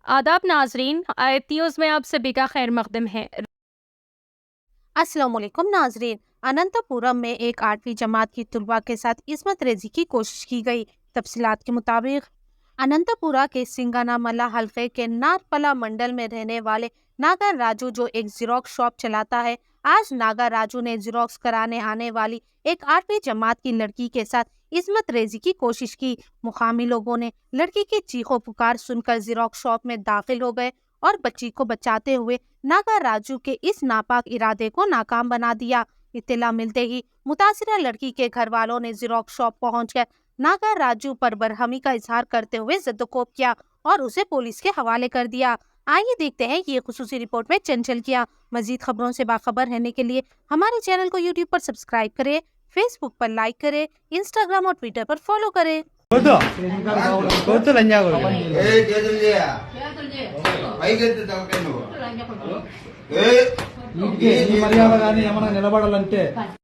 आदाब नाजरीन, आयत न्यूज़ में आप सभी का खैर मकदम है। अस्सलाम वालेकुम नाजरीन। अनंतपुरम में एक 8वीं जमात की तुलबा के साथ इस्मत रेजी की कोशिश की गई। तफसीलात के मुताबिक अनंतपुरा के सिंगानामला हल्के के नारपला मंडल में रहने वाले नागा राजू, जो एक जीरोक्स शॉप चलाता है, आज नागा राजू ने जीरोक्स कराने आने वाली एक 8वीं जमात की लड़की के साथ इस्मत रेजी की कोशिश की। मुकामी लोगों ने लड़की की चीखों पुकार सुनकर जीरोक्स शॉप में दाखिल हो गए और बच्ची को बचाते हुए नागा राजू के इस नापाक इरादे को नाकाम बना दिया। इत्तला मिलते ही मुतासिरा लड़की के घर वालों ने जीरोक्स शॉप पहुंचकर नागा राजू पर बरहमी का इजहार करते हुए ज़द्दोकोब किया और उसे पुलिस के हवाले कर दिया। आइए देखते हैं ये खुसूसी रिपोर्ट में चंचल किया। मजीद खबरों से बाखबर रहने के लिए हमारे चैनल को यूट्यूब पर सब्सक्राइब करें, फेसबुक पर लाइक करें, इंस्टाग्राम और ट्विटर पर फॉलो करें। మర్యాద కానీ ఏమైనా నిలబడాలంటే